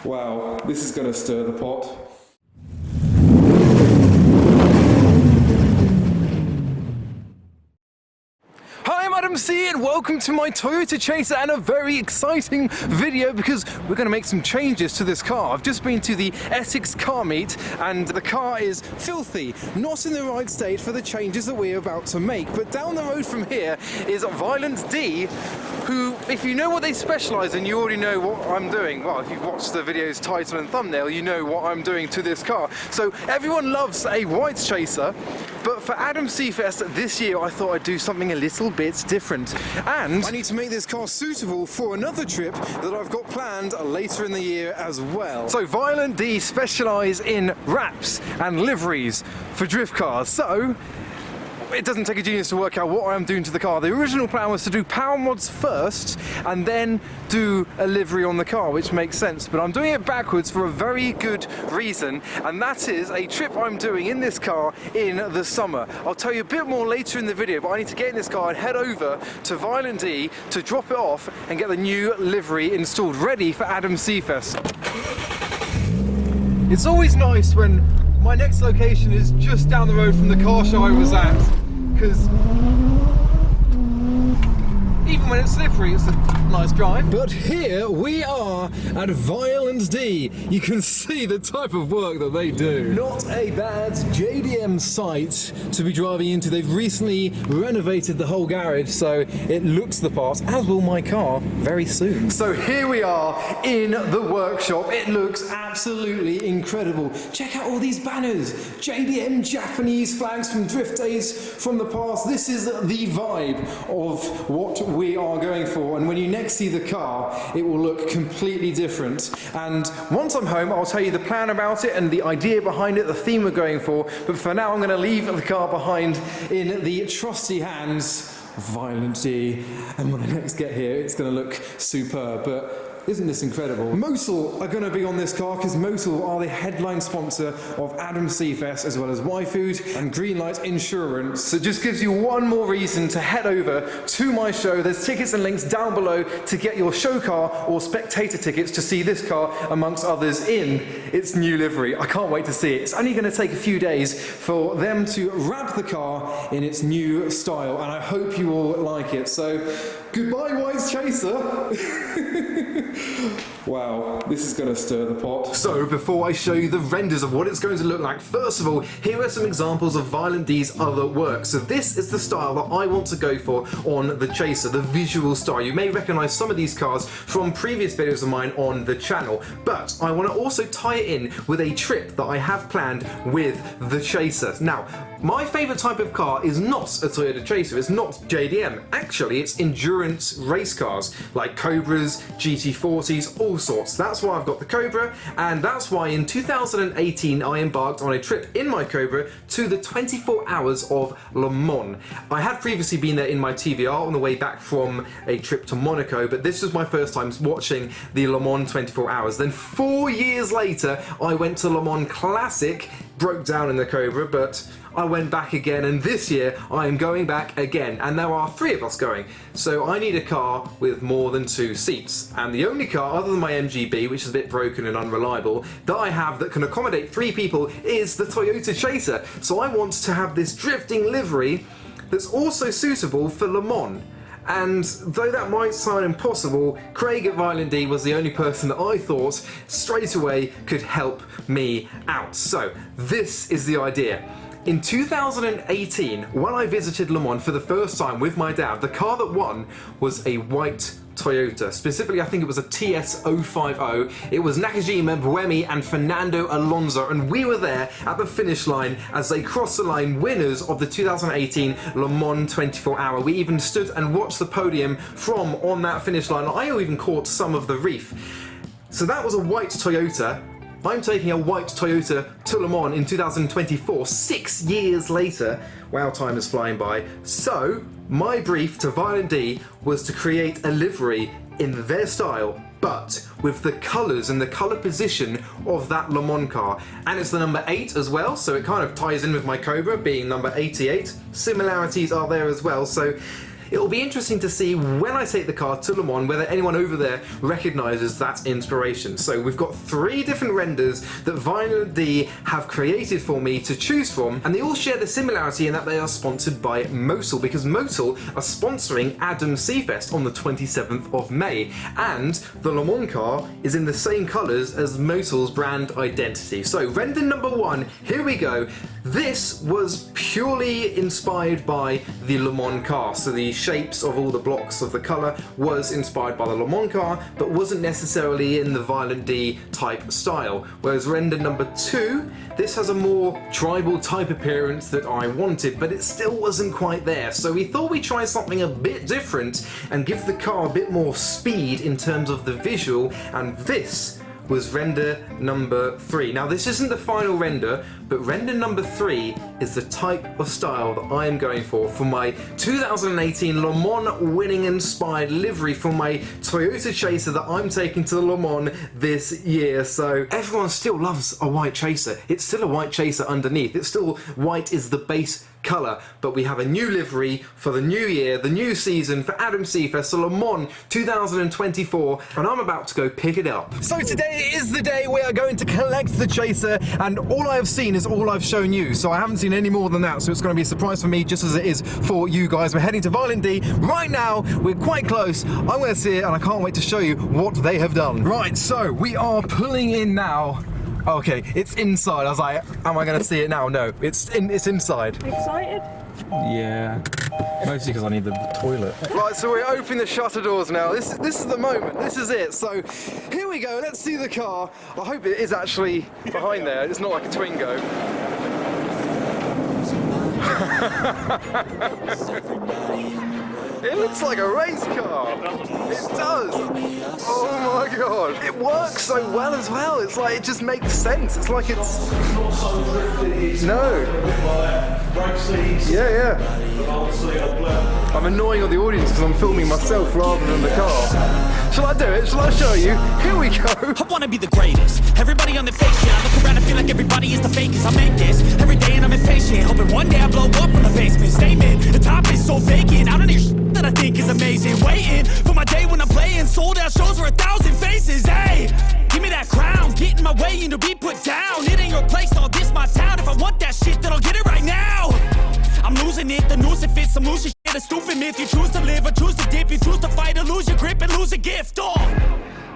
Wow, this is going to stir the pot. Hi, I'm Adam C and welcome to my Toyota Chaser and a very exciting video because we're going to make some changes to this car. I've just been to the Essex car meet and the car is filthy, not in the right state for the changes that we're about to make. But down the road from here is Violent D, who, if you know what they specialise in, you already know what I'm doing. Well, if you've watched the video's title and thumbnail, you know what I'm doing to this car. So everyone loves a white Chaser, but for Adam C Fest this year I thought I'd do something a little bit different, and I need to make this car suitable for another trip that I've got planned later in the year as well. So Violent D specialise in wraps and liveries for drift cars, so it doesn't take a genius to work out what I'm doing to the car. The original plan was to do power mods first and then do a livery on the car, which makes sense, but I'm doing it backwards for a very good reason, and that is a trip I'm doing in this car in the summer. I'll tell you a bit more later in the video, but I need to get in this car and head over to Violent D to drop it off and get the new livery installed, ready for Adam C Fest. It's always nice when my next location is just down the road from the car show I was at, because even when it's slippery, it's a nice drive. But here we are at Violent D. You can see the type of work that they do. Not a bad JDM site to be driving into. They've recently renovated the whole garage, so it looks the part, as will my car very soon. So here we are in the workshop. It looks absolutely incredible. Check out all these banners. JDM Japanese flags from drift days from the past. This is the vibe of what we are going for, and when you next see the car it will look completely different. And once I'm home I'll tell you the plan about it and the idea behind it, the theme we're going for, but for now I'm going to leave the car behind in the trusty hands of Violent D, and when I next get here it's going to look superb. But isn't this incredible? Mosul are going to be on this car because Mosul are the headline sponsor of Adam C Fest, as well as Y-Food and Greenlight Insurance. So it just gives you one more reason to head over to my show. There's tickets and links down below to get your show car or spectator tickets to see this car amongst others in its new livery. I can't wait to see it. It's only going to take a few days for them to wrap the car in its new style, and I hope you all like it. So goodbye, White Chaser. Wow, this is going to stir the pot. So before I show you the renders of what it's going to look like, first of all, here are some examples of Violent D's other work. So this is the style that I want to go for on the Chaser, the visual style. You may recognise some of these cars from previous videos of mine on the channel, but I want to also tie it in with a trip that I have planned with the Chaser. Now, my favourite type of car is not a Toyota Chaser, it's not JDM. Actually, it's endurance race cars like Cobras, GT40s, all sorts. That's why I've got the Cobra, and that's why in 2018 I embarked on a trip in my Cobra to the 24 Hours of Le Mans. I had previously been there in my TVR on the way back from a trip to Monaco, but this was my first time watching the Le Mans 24 Hours. Then 4 years later I went to Le Mans Classic, broke down in the Cobra, but I went back again, and this year I am going back again, and there are 3 of us going. So I need a car with more than 2 seats, and the only car other than my MGB, which is a bit broken and unreliable, that I have that can accommodate 3 people is the Toyota Chaser. So I want to have this drifting livery that's also suitable for Le Mans. And though that might sound impossible, Craig at Violent D was the only person that I thought straight away could help me out. So this is the idea. In 2018, when I visited Le Mans for the first time with my dad, the car that won was a white Toyota. Specifically, I think it was a TS050. It was Nakajima Buemi and Fernando Alonso, and we were there at the finish line as they crossed the line, winners of the 2018 Le Mans 24 Hour. We even stood and watched the podium from on that finish line. I even caught some of the reef. So that was a white Toyota. I'm taking a white Toyota to Le Mans in 2024, 6 years later. Wow, time is flying by. So, my brief to Violent D was to create a livery in their style, but with the colours and the colour position of that Le Mans car. And it's the number 8 as well, so it kind of ties in with my Cobra being number 88. Similarities are there as well, so it'll be interesting to see when I take the car to Le Mans whether anyone over there recognises that inspiration. So we've got 3 different renders that Violent D have created for me to choose from, and they all share the similarity in that they are sponsored by Motul, because Motul are sponsoring Adam Seafest on the 27th of May, and the Le Mans car is in the same colours as Motul's brand identity. So render number 1, here we go. This was purely inspired by the Le Mans car, so the shapes of all the blocks of the colour was inspired by the Le Mans car, but wasn't necessarily in the Violent D type style. Whereas render number 2, this has a more tribal type appearance that I wanted, but it still wasn't quite there. So we thought we'd try something a bit different and give the car a bit more speed in terms of the visual, and this was render number 3. Now this isn't the final render, but render number 3 is the type of style that I am going for my 2018 Le Mans winning inspired livery for my Toyota Chaser that I'm taking to Le Mans this year. So everyone still loves a white Chaser. It's still a white Chaser underneath. It's still white is the base colour, but we have a new livery for the new year, the new season for Adam Seafest, so Le Mans 2024, and I'm about to go pick it up. So today is the day we are going to collect the Chaser, and all I have seen is all I've shown you, so I haven't seen any more than that, so it's going to be a surprise for me just as it is for you guys. We're heading to Violent D right now, we're quite close, I'm going to see it, and I can't wait to show you what they have done. Right, so we are pulling in now. Okay, it's inside. I was like, am I going to see it now? No, it's inside. Excited? Yeah. Mostly because I need the toilet. Right, so we're opening the shutter doors now. This is the moment. This is it. So here we go. Let's see the car. I hope it is actually behind there. It's not like a Twingo. It looks like a race car. It does. Oh my god. It works so well as well. It's like, it just makes sense. It's like it's... No. Yeah. I'm annoying on the audience because I'm filming myself rather than the car. Shall I do it? Shall I show you? Here we go. I wanna be the greatest. Everybody on the fake shit. I look around and feel like everybody is the fakest. I make this every day and I'm impatient. Hoping one day I blow up from the basement. Statement, the top is so vacant. I don't hear shit that I think is amazing. Waiting for my day when I'm playing. Sold out shows for 1,000 faces. Hey, give me that crown. Get in my way and to be put down. It ain't your place, all this my town. If I want that shit, then I'll get it right now. I'm losing it, the noose it fits some loose shit. A stupid myth, you choose to live or choose to dip. You choose to fight or lose your grip and lose a gift.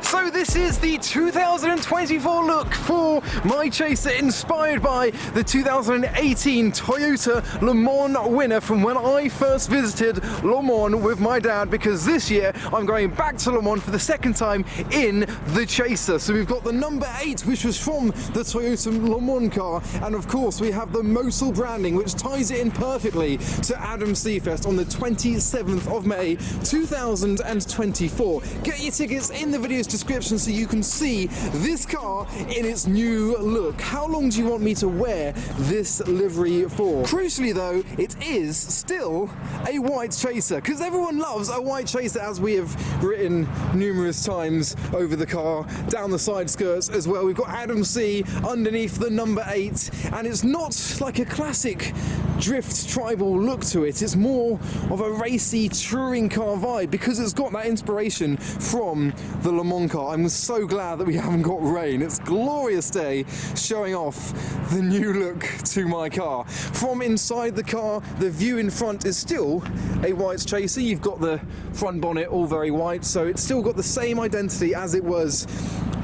So this is the 2024 look for my Chaser, inspired by the 2018 Toyota Le Mans winner from when I first visited Le Mans with my dad, because this year I'm going back to Le Mans for the second time in the Chaser. So we've got the number 8, which was from the Toyota Le Mans car, and of course we have the Motul branding, which ties it in perfectly to Adam Seafest on the 27th of May 2024. Get your tickets in the video's description so you can see this car in its new look. How long do you want me to wear this livery for? Crucially though, it is still a white Chaser, because everyone loves a white Chaser, as we have written numerous times over the car, down the side skirts as well. We've got Adam C underneath the number 8, and it's not like a classic drift tribal look to it. It's more of a racy touring car vibe, because it's got that inspiration from the Le Mans car. I'm so glad that we haven't got rain. It's a glorious day showing off the new look to my car. From inside the car, the view in front is still a white Chaser. You've got the front bonnet all very white, so it's still got the same identity as it was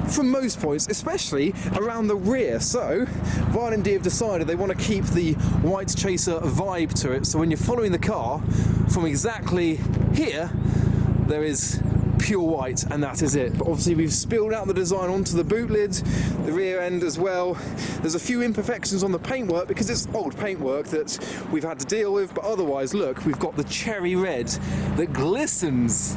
from most points, especially around the rear. So Violent D have decided they want to keep the white Chaser vibe to it, so when you're following the car from exactly here, there is pure white, and that is it. But obviously we've spilled out the design onto the boot lid, the rear end as well. There's a few imperfections on the paintwork because it's old paintwork that we've had to deal with, but otherwise look, we've got the cherry red that glistens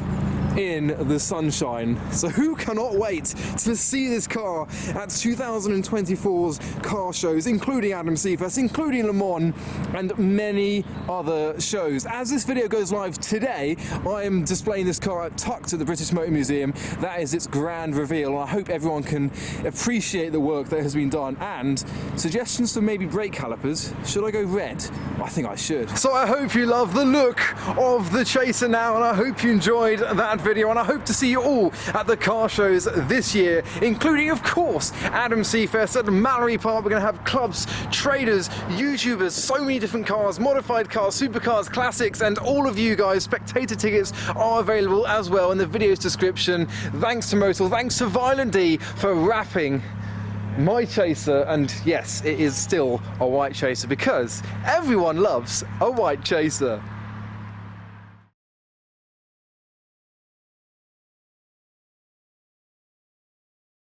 in the sunshine. So who cannot wait to see this car at 2024's car shows, including Adam Seafest, including Le Mans, and many other shows. As this video goes live today, I am displaying this car at Tucked at the British Motor Museum. That is its grand reveal, and I hope everyone can appreciate the work that has been done. And suggestions for maybe brake calipers. Should I go red? I think I should. So I hope you love the look of the Chaser now, and I hope you enjoyed that video, and I hope to see you all at the car shows this year, including of course Adam Seafest at Mallory Park. We're going to have clubs, traders, YouTubers, so many different cars, modified cars, supercars, classics, and all of you guys. Spectator tickets are available as well in the video's description. Thanks to Motul, thanks to Violent D for wrapping my Chaser, and yes, it is still a white Chaser because everyone loves a white Chaser.